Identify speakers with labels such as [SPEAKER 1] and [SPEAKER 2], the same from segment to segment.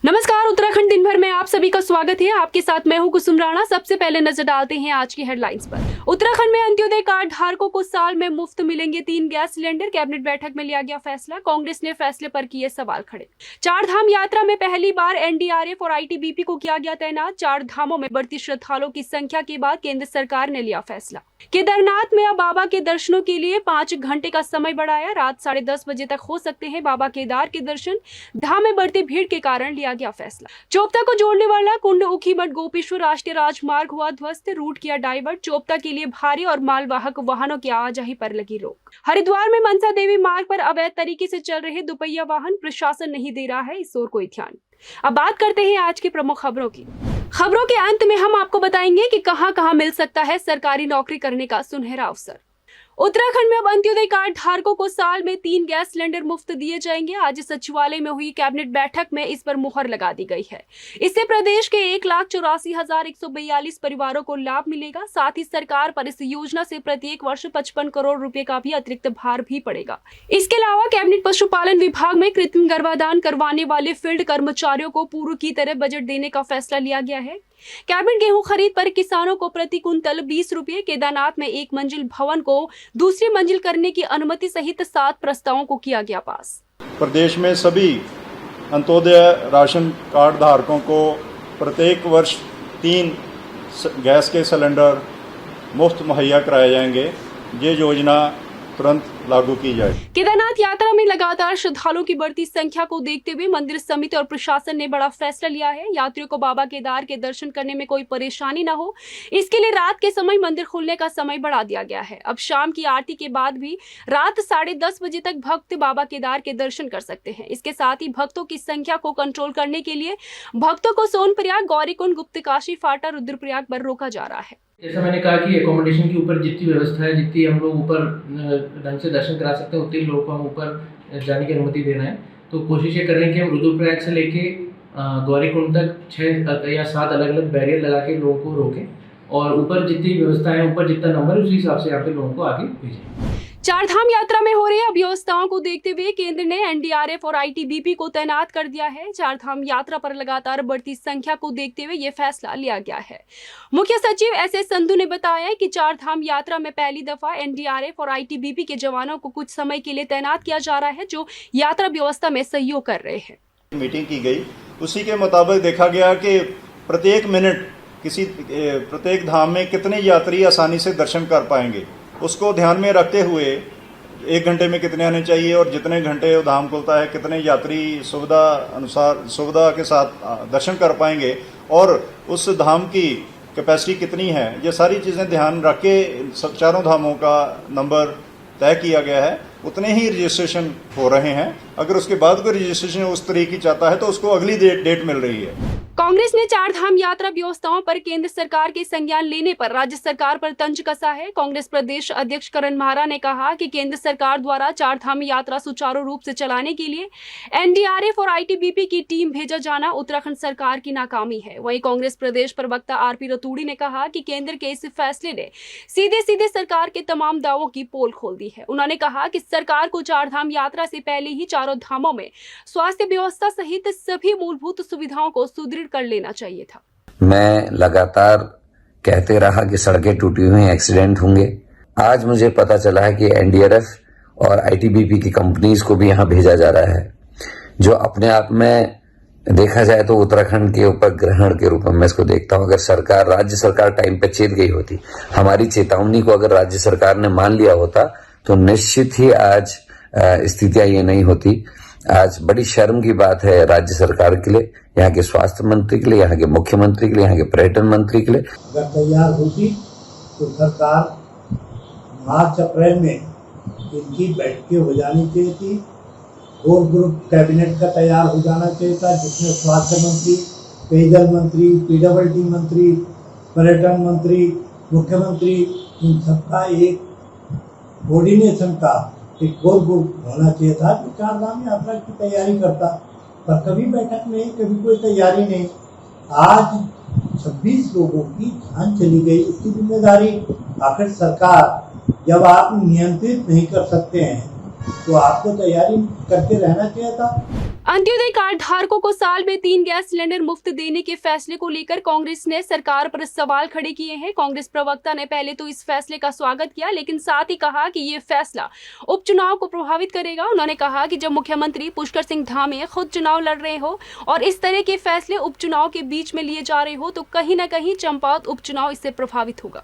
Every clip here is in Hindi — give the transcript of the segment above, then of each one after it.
[SPEAKER 1] नमस्कार, उत्तराखंड दिन भर में आप सभी का स्वागत है। आपके साथ मैं हूं कुसुम राणा। सबसे पहले नजर डालते हैं आज की हेडलाइंस पर। उत्तराखंड में अंत्योदय कार्ड धारकों को साल में मुफ्त मिलेंगे 3 गैस सिलेंडर। कैबिनेट बैठक में लिया गया फैसला। कांग्रेस ने फैसले पर किए सवाल खड़े। 4 धाम यात्रा में पहली बार एनडीआरएफ और आईटीबीपी को किया गया तैनात। 4 धामों में बढ़ती श्रद्धालुओं की संख्या के बाद केंद्र सरकार ने लिया फैसला। केदारनाथ में अब बाबा के दर्शनों के लिए 5 घंटे का समय बढ़ाया। रात 10:30 बजे तक हो सकते हैं बाबा केदार के दर्शन। धाम में बढ़ती भीड़ के कारण लिया गया फैसला। चोपता को जोड़ने वाला कुंड ऊखीमठ गोपेश्वर राष्ट्रीय राजमार्ग हुआ ध्वस्त। रूट किया डाइवर्ट। चोपता के लिए भारी और मालवाहक वाहनों की आवाजाही पर लगी रोक। हरिद्वार में मनसा देवी मार्ग पर अवैध तरीके से चल रहे दुपहिया वाहन। प्रशासन नहीं दे रहा है इस ओर कोई ध्यान। अब बात करते हैं आज की प्रमुख खबरों की। खबरों के अंत में हम आपको बताएंगे कि कहां मिल सकता है सरकारी नौकरी करने का सुनहरा अवसर। उत्तराखंड में अब अंत्योदय कार्ड धारकों को साल में 3 गैस सिलेंडर मुफ्त दिए जाएंगे। आज सचिवालय में हुई कैबिनेट बैठक में इस पर मुहर लगा दी गई है। इससे प्रदेश के 1,84,142 परिवारों को लाभ मिलेगा। साथ ही सरकार पर इस योजना से प्रत्येक वर्ष 55 करोड़ रुपए का भी अतिरिक्त भार भी पड़ेगा। इसके अलावा कैबिनेट पशुपालन विभाग में कृत्रिम गर्भाधान करवाने वाले फील्ड कर्मचारियों को पूर्व की तरह बजट देने का फैसला लिया गया है। कैबिनेट गेहूं खरीद पर किसानों को प्रति कुंतल 20 रुपए। केदारनाथ में 1 मंजिल भवन को दूसरी मंजिल करने की अनुमति सहित 7 प्रस्तावों को किया गया पास।
[SPEAKER 2] प्रदेश में सभी अंत्योदय राशन कार्ड धारकों को प्रत्येक वर्ष 3 गैस के सिलेंडर मुफ्त मुहैया कराए जाएंगे। ये योजना तुरंत लागू की जाए।
[SPEAKER 1] केदारनाथ यात्रा में लगातार श्रद्धालुओं की बढ़ती संख्या को देखते हुए मंदिर समिति और प्रशासन ने बड़ा फैसला लिया है। यात्रियों को बाबा केदार के दर्शन करने में कोई परेशानी न हो, इसके लिए रात के समय मंदिर खुलने का समय बढ़ा दिया गया है। अब शाम की आरती के बाद भी रात 10:30 बजे तक भक्त बाबा केदार के दर्शन कर सकते हैं। इसके साथ ही भक्तों की संख्या को कंट्रोल करने के लिए भक्तों को सोनप्रयाग, गौरीकुंड, गुप्तकाशी, फाटा, रुद्रप्रयाग पर रोका जा रहा है।
[SPEAKER 3] जैसा मैंने कहा कि एकोमोडेशन के ऊपर जितनी व्यवस्था है, जितनी हम लोग ऊपर ढंग से दर्शन करा सकते हैं, उतने लोगों को हम ऊपर जाने की अनुमति देना है। तो कोशिश ये कर रहे हैं कि हम रुद्रप्रयाग से लेके गौरीकुंड तक 6 या 7 अलग अलग बैरियर लगा के लोगों को रोकें और ऊपर जितनी व्यवस्था है, ऊपर जितना नंबर है, उसी हिसाब से यहाँ पे लोगों को आगे भेजें।
[SPEAKER 1] 4 धाम यात्रा में हो रही अव्यवस्थाओं को देखते हुए केंद्र ने एनडीआरएफ और आईटीबीपी को तैनात कर दिया है। 4 धाम यात्रा पर लगातार बढ़ती संख्या को देखते हुए यह फैसला लिया गया है। मुख्य सचिव एसएस संधू ने बताया कि 4 धाम यात्रा में पहली दफा एनडीआरएफ और आईटीबीपी के जवानों को कुछ समय के लिए तैनात किया जा रहा है, जो यात्रा व्यवस्था में सहयोग कर रहे हैं।
[SPEAKER 2] मीटिंग की गई, उसी के मुताबिक देखा गया कि प्रत्येक मिनट प्रत्येक धाम में कितने यात्री आसानी से दर्शन कर पाएंगे, उसको ध्यान में रखते हुए 1 घंटे में कितने आने चाहिए और जितने घंटे धाम खुलता है कितने यात्री सुविधा के साथ दर्शन कर पाएंगे और उस धाम की कैपेसिटी कितनी है, ये सारी चीज़ें ध्यान रख के 4 धामों का नंबर तय किया गया है। उतने ही रजिस्ट्रेशन हो रहे हैं। अगर उसके बाद कोई रजिस्ट्रेशन उस तरीके की चाहता है तो उसको अगली डेट मिल रही है।
[SPEAKER 1] कांग्रेस ने 4 धाम यात्रा व्यवस्थाओं पर केंद्र सरकार के संज्ञान लेने पर राज्य सरकार पर तंज कसा है। कांग्रेस प्रदेश अध्यक्ष करण महारा ने कहा कि केंद्र सरकार द्वारा 4 धाम यात्रा सुचारू रूप से चलाने के लिए एनडीआरएफ और आईटीबीपी की टीम भेजा जाना उत्तराखंड सरकार की नाकामी है। वहीं कांग्रेस प्रदेश प्रवक्ता आरपी रतूड़ी ने कहा कि केंद्र के इस फैसले ने सीधे सरकार के तमाम दावों की पोल खोल दी है। उन्होंने कहा कि सरकार को 4 धाम यात्रा से पहले ही 4 धामों में स्वास्थ्य व्यवस्था सहित सभी मूलभूत सुविधाओं को सुदृढ़ कर लेना चाहिए था।
[SPEAKER 4] मैं लगातार कहते रहा कि सड़कें टूटी हुई, एक्सीडेंट होंगे। आज मुझे पता चला है कि एनडीआरएफ और आईटीबीपी की कंपनीज को भी यहां भेजा जा रहा है, जो अपने आप में देखा जाए तो उत्तराखंड के ऊपर ग्रहण के रूप में मैं इसको देखता हूं। अगर राज्य सरकार टाइम पे चेत गई होती, हमारी चेतावनी को अगर राज्य सरकार ने मान लिया होता, तो निश्चित ही आज स्थितियां ये नहीं होती। आज बड़ी शर्म की बात है राज्य सरकार के लिए, यहाँ के स्वास्थ्य मंत्री के लिए, यहाँ के मुख्यमंत्री के लिए, यहाँ के पर्यटन मंत्री के लिए।
[SPEAKER 5] अगर तैयार होती तो सरकार मार्च अप्रैल में इनकी बैठकें हो जानी चाहिए थी। कोर ग्रुप कैबिनेट का तैयार हो जाना चाहिए था, जिसमें स्वास्थ्य मंत्री, पेयजल मंत्री, पीडब्ल्यूडी मंत्री, पर्यटन मंत्री, मुख्यमंत्री, इन सबका एक कोऑर्डिनेशन का एक कोर ग्रुप होना चाहिए था, जो 4 धाम यात्रा की तैयारी करता। पर कभी बैठक नहीं, कभी कोई तैयारी नहीं। आज 26 लोगों की जान चली गई, इसकी जिम्मेदारी आखिर सरकार। जब आप नियंत्रित नहीं कर सकते हैं तो आपको तैयारी करके रहना चाहिए था।
[SPEAKER 1] अंत्योदय कार्ड धारकों को साल में 3 गैस सिलेंडर मुफ्त देने के फैसले को लेकर कांग्रेस ने सरकार पर सवाल खड़े किए हैं। कांग्रेस प्रवक्ता ने पहले तो इस फैसले का स्वागत किया, लेकिन साथ ही कहा कि ये फैसला उपचुनाव को प्रभावित करेगा। उन्होंने कहा कि जब मुख्यमंत्री पुष्कर सिंह धामी खुद चुनाव लड़ रहे हो और इस तरह के फैसले उपचुनाव के बीच में लिए जा रहे हो, तो कहीं न कहीं चंपावत उपचुनाव इससे प्रभावित होगा।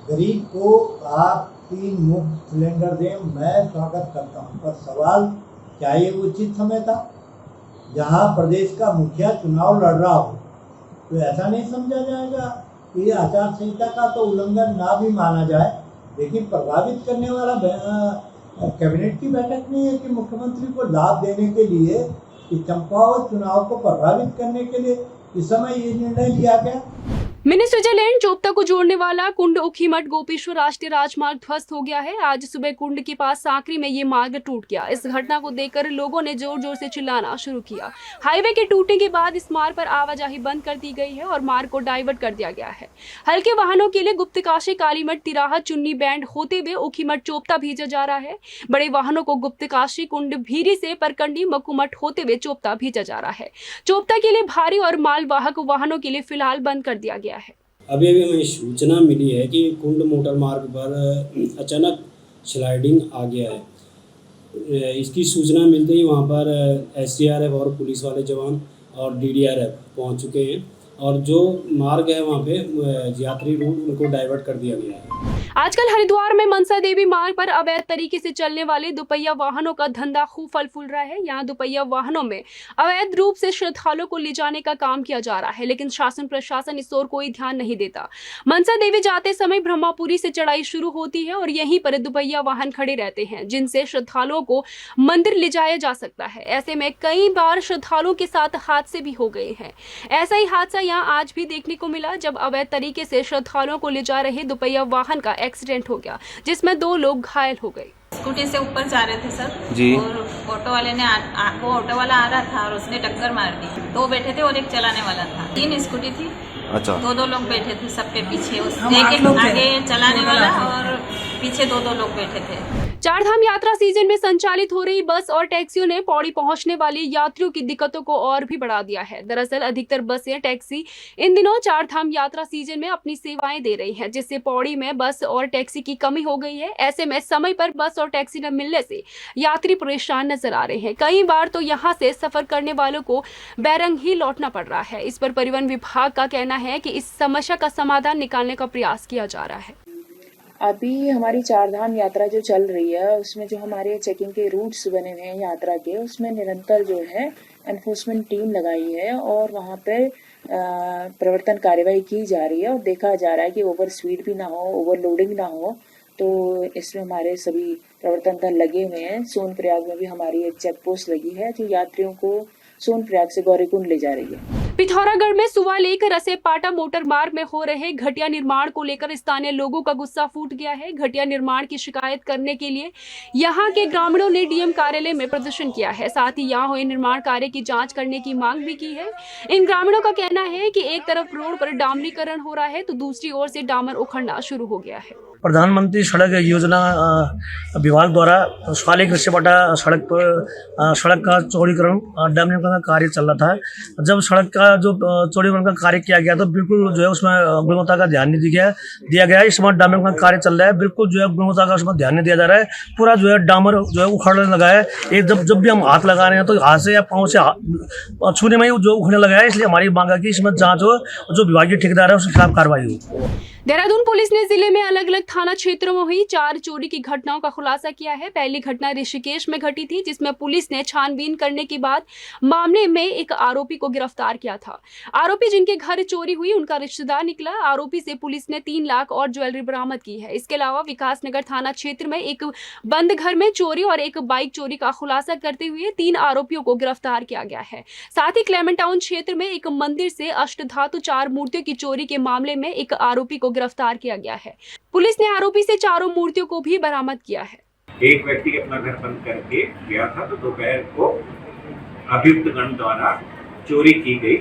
[SPEAKER 5] गरीब को आप 3 मुफ्त सिलेंडर दें, मैं स्वागत करता हूँ, पर सवाल क्या ये उचित समय था? जहाँ प्रदेश का मुखिया चुनाव लड़ रहा हो तो ऐसा नहीं समझा जाएगा कि आचार संहिता का तो उल्लंघन ना भी माना जाए, लेकिन प्रभावित करने वाला कैबिनेट की बैठक नहीं है कि मुख्यमंत्री को लाभ देने के लिए, कि चंपावत चुनाव को प्रभावित करने के लिए इस समय ये निर्णय लिया गया।
[SPEAKER 1] मिनी स्विट्जरलैंड चोपता को जोड़ने वाला कुंड ऊखीमठ गोपेश्वर राष्ट्रीय राजमार्ग ध्वस्त हो गया है। आज सुबह कुंड के पास सांकरी में ये मार्ग टूट गया। इस घटना को देखकर लोगों ने जोर जोर से चिल्लाना शुरू किया। हाईवे के टूटने के बाद इस मार्ग पर आवाजाही बंद कर दी गई है और मार्ग को डाइवर्ट कर दिया गया है। हल्के वाहनों के लिए गुप्तकाशी, कालीमठ, तिराहा, चुन्नी बैंड होते हुए ऊखीमठ चोपता भेजा जा रहा है। बड़े वाहनों को गुप्तकाशी, कुंड भीरी से परकंडी, मकुमठ होते हुए चोपता भेजा जा रहा है। चोपता के लिए भारी और मालवाहक वाहनों के लिए फिलहाल बंद कर दिया गया है।
[SPEAKER 6] अभी हमें सूचना मिली है कि कुंड मोटर मार्ग पर अचानक स्लाइडिंग आ गया है। इसकी सूचना मिलते ही वहां पर SDRF और पुलिस वाले जवान और DDRF पहुंच चुके हैं और जो मार्ग है वहां पे यात्री रूट उनको डाइवर्ट कर दिया गया है।
[SPEAKER 1] आजकल हरिद्वार में मनसा देवी मार्ग पर अवैध तरीके से चलने वाले दुपहिया वाहनों का धंधा खूब फल फूल रहा है। यहाँ दुपहिया वाहनों में अवैध रूप से श्रद्धालुओं को ले जाने का काम किया जा रहा है, लेकिन शासन प्रशासन इस ओर कोई ध्यान नहीं देता। मनसा देवी जाते समय ब्रह्मापुरी से चढ़ाई शुरू होती है और यहीं पर दुपहिया वाहन खड़े रहते हैं, जिनसे श्रद्धालुओं को मंदिर ले जाया जा सकता है। ऐसे में कई बार श्रद्धालुओं के साथ हादसे भी हो गए हैं। ऐसा ही हादसा यहाँ आज भी देखने को मिला, जब अवैध तरीके से श्रद्धालुओं को ले जा रहे दुपहिया वाहन का एक्सीडेंट हो गया, जिसमें 2 लोग घायल हो गए।
[SPEAKER 7] स्कूटी से ऊपर जा रहे थे सर
[SPEAKER 8] जी।
[SPEAKER 7] और ऑटो वाले ने वो ऑटो वाला आ रहा था और उसने टक्कर मार दी। 2 बैठे थे और एक चलाने वाला था। 3 स्कूटी थी।
[SPEAKER 8] अच्छा।
[SPEAKER 7] 2 लोग बैठे थे सबके पीछे, एक आगे चलाने वाला और पीछे 2 लोग बैठे थे।
[SPEAKER 1] चारधाम यात्रा सीजन में संचालित हो रही बस और टैक्सियों ने पौड़ी पहुंचने वाले यात्रियों की दिक्कतों को और भी बढ़ा दिया है। दरअसल अधिकतर बसें, टैक्सी इन दिनों चारधाम यात्रा सीजन में अपनी सेवाएं दे रही हैं, जिससे पौड़ी में बस और टैक्सी की कमी हो गई है। ऐसे में समय पर बस और टैक्सी न मिलने से यात्री परेशान नजर आ रहे हैं। कई बार तो यहाँ से सफर करने वालों को बैरंग ही लौटना पड़ रहा है। इस पर परिवहन विभाग का कहना है कि इस समस्या का समाधान निकालने का प्रयास किया जा रहा है।
[SPEAKER 9] अभी हमारी चारधाम यात्रा जो चल रही है, उसमें जो हमारे चेकिंग के रूट्स बने हुए हैं यात्रा के, उसमें निरंतर जो है एनफोर्समेंट टीम लगाई है और वहाँ पे प्रवर्तन कार्यवाही की जा रही है और देखा जा रहा है कि ओवर स्पीड भी ना हो, ओवरलोडिंग ना हो। तो इसमें हमारे सभी प्रवर्तन दल लगे हुए हैं। सोनप्रयाग में भी हमारी एक चेक पोस्ट लगी है जो यात्रियों को सोनप्रयाग से गौरीकुंड ले जा रही है।
[SPEAKER 1] पिथौरागढ़ में सुवा लेकर रसेपाटा मोटर मार्ग में हो रहे घटिया निर्माण को लेकर स्थानीय लोगों का गुस्सा फूट गया है। घटिया निर्माण की शिकायत करने के लिए यहां के ग्रामीणों ने डीएम कार्यालय में प्रदर्शन किया है। साथ ही यहां हुए निर्माण कार्य की जांच करने की मांग भी की है। इन ग्रामीणों का कहना है कि एक तरफ रोड पर डामरीकरण हो रहा है तो दूसरी ओर से डामर उखड़ना शुरू हो गया है।
[SPEAKER 10] प्रधानमंत्री सड़क योजना विभाग द्वारा सुवालेक रसेपाटा सड़क पर सड़क का चौड़ीकरण डामरीकरण का कार्य चल रहा था। जब सड़क का जो चौड़ीकरण का कार्य किया गया तो बिल्कुल जो है उसमें गुणवत्ता का ध्यान नहीं दिया गया। इस समय डामरीकरण का कार्य चल रहा है, बिल्कुल जो है गुणवत्ता का उसमें ध्यान नहीं दिया जा रहा है। पूरा जो है डामर जो है उखड़ने लगा है। एक जब भी हम हाथ लगा रहे हैं तो हाथ से या पाँव से छूने में ही जो उखड़ने लगा है। इसलिए हमारी मांग है कि इसमें जाँच हो, जो विभागीय ठेकेदार है उसके खिलाफ कार्रवाई हो।
[SPEAKER 1] देहरादून पुलिस ने जिले में अलग अलग थाना क्षेत्रों में हुई 4 चोरी की घटनाओं का खुलासा किया है। पहली घटना ऋषिकेश में घटी थी, जिसमें पुलिस ने छानबीन करने के बाद मामले में एक आरोपी को गिरफ्तार किया था। आरोपी जिनके घर चोरी हुई उनका रिश्तेदार निकला। आरोपी से पुलिस ने 3 लाख और ज्वेलरी बरामद की है। इसके अलावा विकासनगर थाना क्षेत्र में एक बंद घर में चोरी और एक बाइक चोरी का खुलासा करते हुए 3 आरोपियों को गिरफ्तार किया गया है। साथ ही क्लेमेंट टाउन क्षेत्र में एक मंदिर से अष्टधातु 4 मूर्तियों की चोरी के मामले में एक आरोपी को गिरफ्तार किया गया है। पुलिस ने आरोपी से 4 मूर्तियों को भी बरामद किया है।
[SPEAKER 11] एक व्यक्ति अपना घर बंद करके गया था तो दोपहर को अभियुक्त गण द्वारा चोरी की गई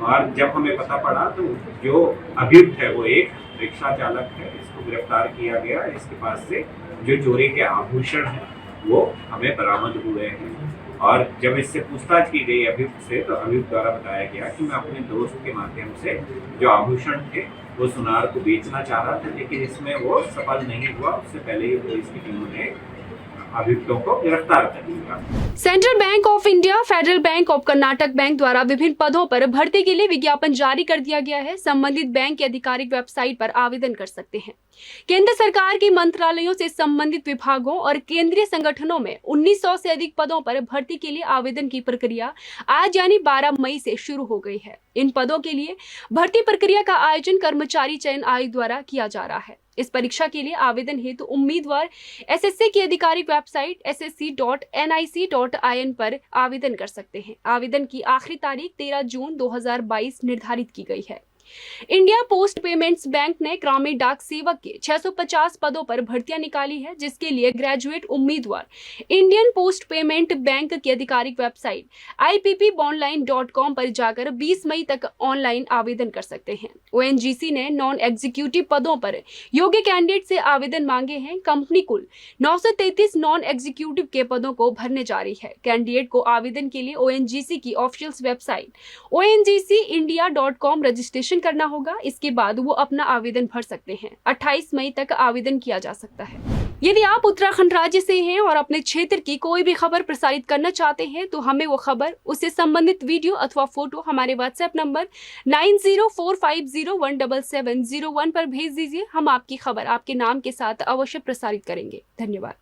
[SPEAKER 11] और जब हमें पता पड़ा तो जो अभियुक्त है वो एक रिक्शा चालक है, इसको गिरफ्तार किया गया। इसके पास से जो चोरी के आभूषण हैं वो हमें बरामद हुए हैं और जब इससे पूछताछ की गई अभियुक्त से, तो अभियुक्त द्वारा बताया गया कि मैं अपने दोस्त के माध्यम से जो आभूषण थे वो सुनार को बेचना चाह रहा था, लेकिन इसमें वो सफल नहीं हुआ। उससे पहले ही पुलिस की टीमों ने अभियुक्तों को गिरफ्तार कर लिया।
[SPEAKER 1] Central bank of India, federal bank of Karnataka bank द्वारा विभिन्न पदों पर भर्ती के लिए विज्ञापन जारी कर दिया गया है। संबंधित बैंक की आधिकारिक वेबसाइट पर आवेदन कर सकते हैं। केंद्र सरकार के मंत्रालयों से संबंधित विभागों और केंद्रीय संगठनों में 1900 से अधिक पदों पर भर्ती के लिए आवेदन की प्रक्रिया आज यानी 12 मई से शुरू हो गई है। इन पदों के लिए भर्ती प्रक्रिया का आयोजन कर्मचारी चयन आयोग द्वारा किया जा रहा है। इस परीक्षा के लिए आवेदन हेतु उम्मीदवार एसएससी की आधिकारिक वेबसाइट ssc.nic.in पर आवेदन कर सकते हैं। आवेदन की आखिरी तारीख 13 जून 2022 निर्धारित की गई है। इंडिया पोस्ट पेमेंट्स बैंक ने ग्रामीण डाक सेवक के 650 पदों पर भर्तियां निकाली है, जिसके लिए ग्रेजुएट उम्मीदवार इंडियन पोस्ट पेमेंट बैंक की आधिकारिक वेबसाइट ippbonline.com पर जाकर 20 मई तक ऑनलाइन आवेदन कर सकते हैं। ओएनजीसी ने नॉन एग्जीक्यूटिव पदों पर योग्य कैंडिडेट से आवेदन मांगे हैं। कंपनी कुल 933 नॉन एग्जीक्यूटिव के पदों को भरने जा रही है। कैंडिडेट को आवेदन के लिए ओएनजीसी की ऑफिशियल वेबसाइट ongcindia.com रजिस्ट्रेशन करना होगा। इसके बाद वो अपना आवेदन भर सकते हैं। 28 मई तक आवेदन किया जा सकता है। यदि आप उत्तराखंड राज्य से हैं और अपने क्षेत्र की कोई भी खबर प्रसारित करना चाहते हैं तो हमें वो खबर, उससे संबंधित वीडियो अथवा फोटो हमारे व्हाट्सएप नंबर 9045017701 पर भेज दीजिए। हम आपकी खबर आपके नाम के साथ अवश्य प्रसारित करेंगे। धन्यवाद।